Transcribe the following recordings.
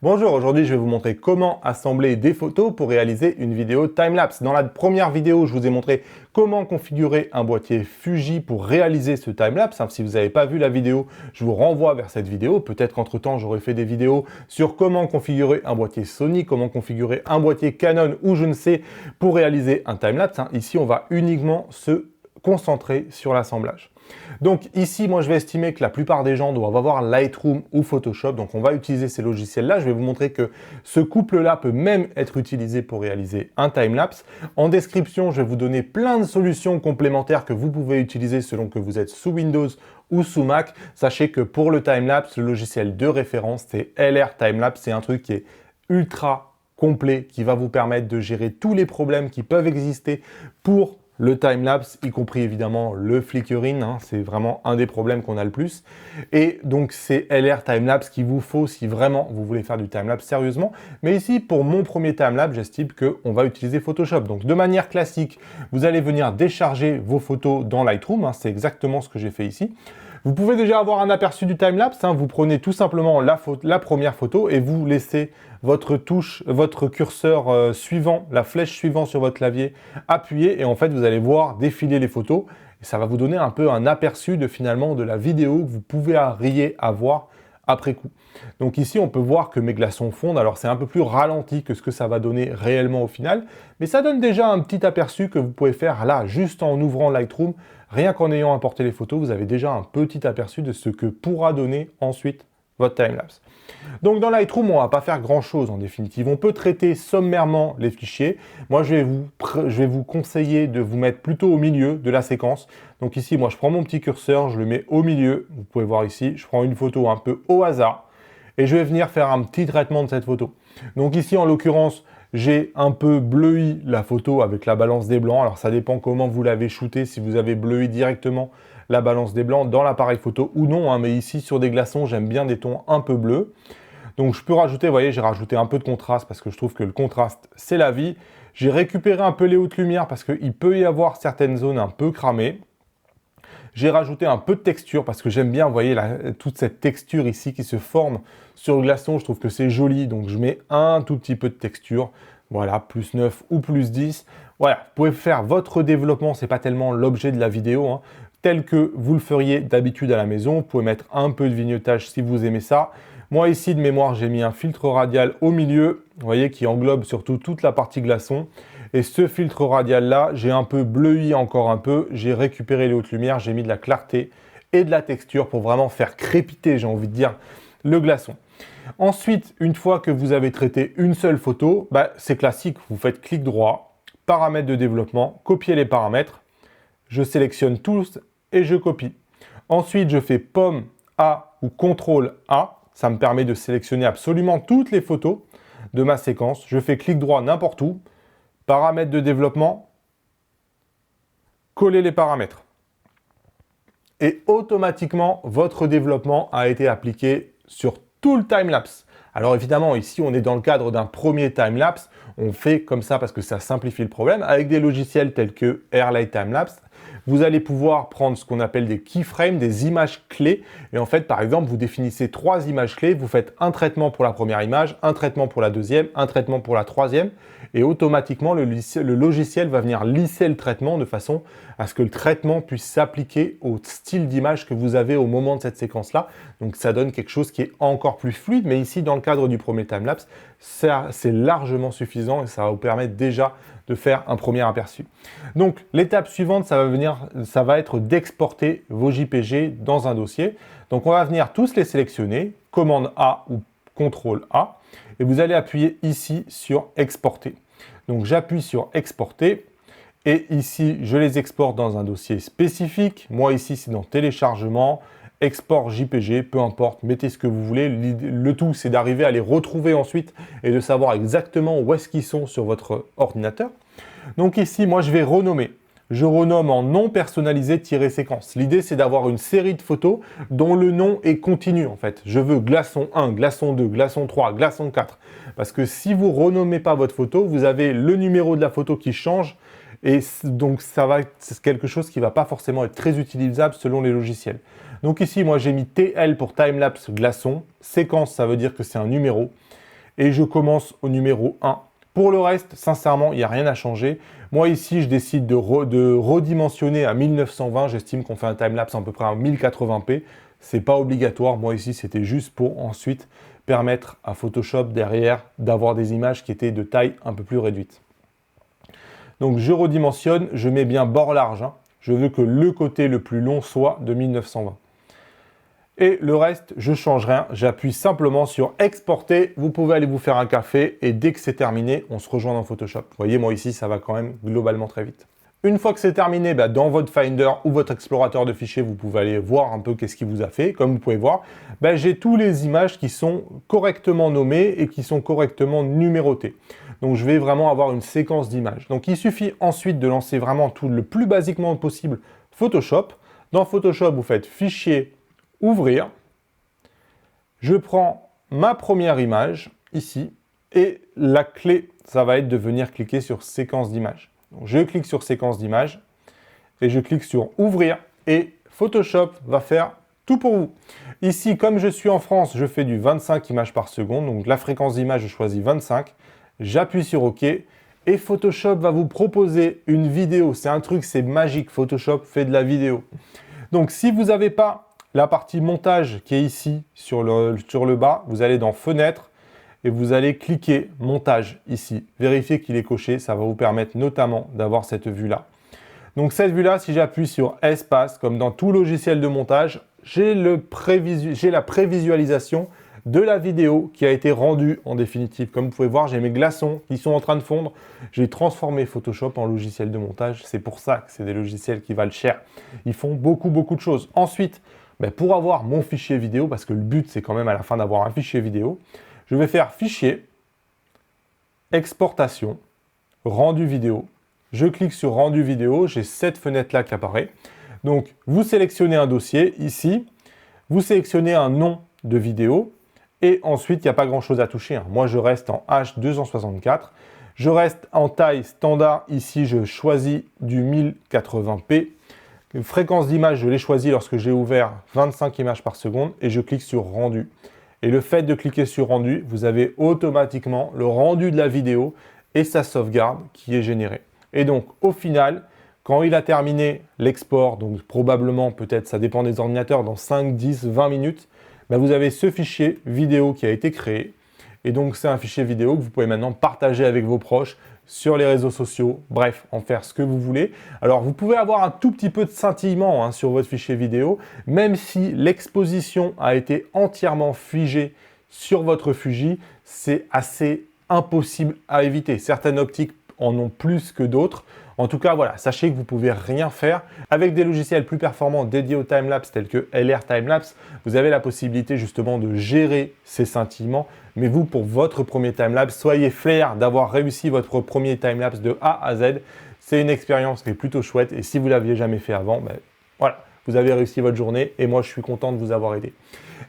Bonjour, aujourd'hui je vais vous montrer comment assembler des photos pour réaliser une vidéo timelapse. Dans la première vidéo, je vous ai montré comment configurer un boîtier Fuji pour réaliser ce timelapse. Si vous n'avez pas vu la vidéo, je vous renvoie vers cette vidéo. Peut-être qu'entre temps, j'aurai fait des vidéos sur comment configurer un boîtier Sony, comment configurer un boîtier Canon ou je ne sais pour réaliser un timelapse. Ici, on va uniquement se concentrer sur l'assemblage. Donc ici, moi je vais estimer que la plupart des gens doivent avoir Lightroom ou Photoshop, donc on va utiliser ces logiciels-là. Je vais vous montrer que ce couple-là peut même être utilisé pour réaliser un timelapse. En description, je vais vous donner plein de solutions complémentaires que vous pouvez utiliser selon que vous êtes sous Windows ou sous Mac. Sachez que pour le timelapse, le logiciel de référence, c'est LR Timelapse, c'est un truc qui est ultra complet, qui va vous permettre de gérer tous les problèmes qui peuvent exister pour le timelapse, y compris évidemment le flickering, c'est vraiment un des problèmes qu'on a le plus. Et donc c'est LR Timelapse qu'il vous faut si vraiment vous voulez faire du timelapse sérieusement. Mais ici, pour mon premier timelapse, j'estime qu'on va utiliser Photoshop. Donc de manière classique, vous allez venir décharger vos photos dans Lightroom, c'est exactement ce que j'ai fait ici. Vous pouvez déjà avoir un aperçu du timelapse, vous prenez tout simplement la première photo et vous laissez votre curseur suivant, la flèche suivante sur votre clavier appuyé et en fait vous allez voir défiler les photos et ça va vous donner un peu un aperçu de finalement de la vidéo que vous pouvez avoir après coup. Donc ici on peut voir que mes glaçons fondent, alors c'est un peu plus ralenti que ce que ça va donner réellement au final, mais ça donne déjà un petit aperçu que vous pouvez faire là juste en ouvrant Lightroom. Rien qu'en ayant importé les photos, vous avez déjà un petit aperçu de ce que pourra donner ensuite votre timelapse. Donc dans Lightroom, on ne va pas faire grand-chose en définitive. On peut traiter sommairement les fichiers. Moi, je vais vous conseiller de vous mettre plutôt au milieu de la séquence. Donc ici, moi, je prends mon petit curseur, je le mets au milieu. Vous pouvez voir ici, je prends une photo un peu au hasard et je vais venir faire un petit traitement de cette photo. Donc ici, en l'occurrence, j'ai un peu bleui la photo avec la balance des blancs. Alors ça dépend comment vous l'avez shooté, si vous avez bleui directement la balance des blancs dans l'appareil photo ou non. Mais ici sur des glaçons, j'aime bien des tons un peu bleus. Donc je peux rajouter, vous voyez, j'ai rajouté un peu de contraste parce que je trouve que le contraste, c'est la vie. J'ai récupéré un peu les hautes lumières parce qu'il peut y avoir certaines zones un peu cramées. J'ai rajouté un peu de texture parce que j'aime bien, vous voyez, toute cette texture ici qui se forme sur le glaçon. Je trouve que c'est joli, donc je mets un tout petit peu de texture. Voilà, plus 9 ou plus 10. Voilà, vous pouvez faire votre développement, c'est pas tellement l'objet de la vidéo, tel que vous le feriez d'habitude à la maison. Vous pouvez mettre un peu de vignettage si vous aimez ça. Moi ici, de mémoire, j'ai mis un filtre radial au milieu, vous voyez, qui englobe surtout toute la partie glaçon. Et ce filtre radial là, j'ai un peu bleui encore un peu, j'ai récupéré les hautes lumières, j'ai mis de la clarté et de la texture pour vraiment faire crépiter, j'ai envie de dire, le glaçon. Ensuite, une fois que vous avez traité une seule photo, c'est classique, vous faites clic droit, paramètres de développement, copier les paramètres, je sélectionne tous et je copie. Ensuite, je fais pomme A ou CTRL A, ça me permet de sélectionner absolument toutes les photos de ma séquence. Je fais clic droit n'importe où, paramètres de développement, coller les paramètres. Et automatiquement, votre développement a été appliqué sur tout le timelapse. Alors évidemment, ici, on est dans le cadre d'un premier timelapse. On fait comme ça parce que ça simplifie le problème. Avec des logiciels tels que Airlight Timelapse, vous allez pouvoir prendre ce qu'on appelle des keyframes, des images clés. Et en fait, par exemple, vous définissez 3 images clés. Vous faites un traitement pour la première image, un traitement pour la deuxième, un traitement pour la troisième. Et automatiquement, le logiciel va venir lisser le traitement de façon à ce que le traitement puisse s'appliquer au style d'image que vous avez au moment de cette séquence-là. Donc, ça donne quelque chose qui est encore plus fluide. Mais ici, dans le cadre du premier timelapse, c'est largement suffisant et ça va vous permettre déjà de faire un premier aperçu. Donc, l'étape suivante, ça va être d'exporter vos JPG dans un dossier. Donc, on va venir tous les sélectionner, commande A ou CTRL A, et vous allez appuyer ici sur exporter. Donc, j'appuie sur exporter, et ici, je les exporte dans un dossier spécifique. Moi, ici, c'est dans téléchargement, export JPG, peu importe, mettez ce que vous voulez. Le tout, c'est d'arriver à les retrouver ensuite et de savoir exactement où est-ce qu'ils sont sur votre ordinateur. Donc ici, moi, je vais renommer. Je renomme en nom personnalisé-séquence. L'idée, c'est d'avoir une série de photos dont le nom est continu, en fait. Je veux glaçon 1, glaçon 2, glaçon 3, glaçon 4. Parce que si vous renommez pas votre photo, vous avez le numéro de la photo qui change. Et donc, c'est quelque chose qui ne va pas forcément être très utilisable selon les logiciels. Donc ici, moi, j'ai mis TL pour timelapse glaçon. Séquence, ça veut dire que c'est un numéro. et je commence au numéro 1. Pour le reste, sincèrement, il n'y a rien à changer. Moi ici, je décide de redimensionner à 1920. J'estime qu'on fait un timelapse à peu près à 1080p. C'est pas obligatoire. Moi ici, c'était juste pour ensuite permettre à Photoshop derrière d'avoir des images qui étaient de taille un peu plus réduite. Donc je redimensionne, je mets bien bord large. Hein. Je veux que le côté le plus long soit de 1920. Et le reste, je ne change rien. J'appuie simplement sur exporter. Vous pouvez aller vous faire un café et dès que c'est terminé, on se rejoint dans Photoshop. Vous voyez, moi ici, ça va quand même globalement très vite. Une fois que c'est terminé, dans votre Finder ou votre explorateur de fichiers, vous pouvez aller voir un peu qu'est-ce qu'il vous a fait. Comme vous pouvez voir, j'ai toutes les images qui sont correctement nommées et qui sont correctement numérotées. Donc, je vais vraiment avoir une séquence d'images. Donc, il suffit ensuite de lancer vraiment tout le plus basiquement possible Photoshop. Dans Photoshop, vous faites Fichier, Ouvrir. Je prends ma première image ici et la clé, ça va être de venir cliquer sur Séquence d'images. Je clique sur Séquence d'images et je clique sur Ouvrir et Photoshop va faire tout pour vous. Ici, comme je suis en France, je fais du 25 images par seconde. Donc la fréquence d'image, je choisis 25. J'appuie sur OK et Photoshop va vous proposer une vidéo. C'est un truc, c'est magique. Photoshop fait de la vidéo. Donc si vous n'avez pas la partie montage qui est ici sur le bas, vous allez dans Fenêtre et vous allez cliquer Montage ici. Vérifiez qu'il est coché, ça va vous permettre notamment d'avoir cette vue-là. Donc cette vue-là, si j'appuie sur Espace, comme dans tout logiciel de montage, j'ai la prévisualisation de la vidéo qui a été rendue en définitive. Comme vous pouvez voir, j'ai mes glaçons qui sont en train de fondre. J'ai transformé Photoshop en logiciel de montage. C'est pour ça que c'est des logiciels qui valent cher. Ils font beaucoup de choses. Ensuite, pour avoir mon fichier vidéo, parce que le but c'est quand même à la fin d'avoir un fichier vidéo, je vais faire Fichier, Exportation, Rendu vidéo. Je clique sur Rendu vidéo, j'ai cette fenêtre-là qui apparaît. Donc, vous sélectionnez un dossier ici, vous sélectionnez un nom de vidéo, et ensuite, il n'y a pas grand-chose à toucher. Hein. Moi, je reste en H264. Je reste en taille standard. Ici, je choisis du 1080p. Fréquence d'image, je l'ai choisi lorsque j'ai ouvert 25 images par seconde et je clique sur Rendu. Et le fait de cliquer sur Rendu, vous avez automatiquement le rendu de la vidéo et sa sauvegarde qui est générée. Et donc, au final, quand il a terminé l'export, donc probablement, peut-être, ça dépend des ordinateurs, dans 5, 10, 20 minutes, vous avez ce fichier vidéo qui a été créé. Et donc, c'est un fichier vidéo que vous pouvez maintenant partager avec vos proches sur les réseaux sociaux, bref, en faire ce que vous voulez. Alors, vous pouvez avoir un tout petit peu de scintillement sur votre fichier vidéo, même si l'exposition a été entièrement figée sur votre Fuji, c'est assez impossible à éviter. Certaines optiques en ont plus que d'autres. En tout cas, voilà, sachez que vous ne pouvez rien faire. Avec des logiciels plus performants dédiés au timelapse tels que LR Timelapse, vous avez la possibilité justement de gérer ces scintillements. Mais vous, pour votre premier timelapse, soyez fiers d'avoir réussi votre premier timelapse de A à Z. C'est une expérience qui est plutôt chouette et si vous ne l'aviez jamais fait avant, voilà, vous avez réussi votre journée et moi, je suis content de vous avoir aidé.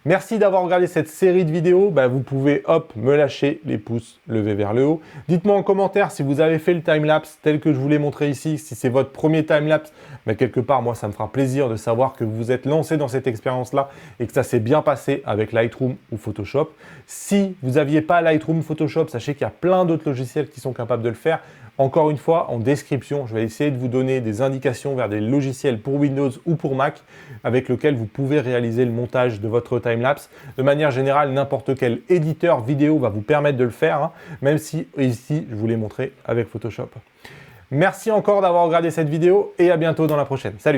Merci d'avoir regardé cette série de vidéos. Vous pouvez, me lâcher les pouces levés vers le haut. Dites-moi en commentaire si vous avez fait le timelapse tel que je vous l'ai montré ici. Si c'est votre premier timelapse, quelque part, moi, ça me fera plaisir de savoir que vous vous êtes lancé dans cette expérience-là et que ça s'est bien passé avec Lightroom ou Photoshop. Si vous n'aviez pas Lightroom, Photoshop, sachez qu'il y a plein d'autres logiciels qui sont capables de le faire. Encore une fois, en description, je vais essayer de vous donner des indications vers des logiciels pour Windows ou pour Mac avec lesquels vous pouvez réaliser le montage de votre timelapse. De manière générale, n'importe quel éditeur vidéo va vous permettre de le faire, même si ici, je vous l'ai montré avec Photoshop. Merci encore d'avoir regardé cette vidéo et à bientôt dans la prochaine. Salut!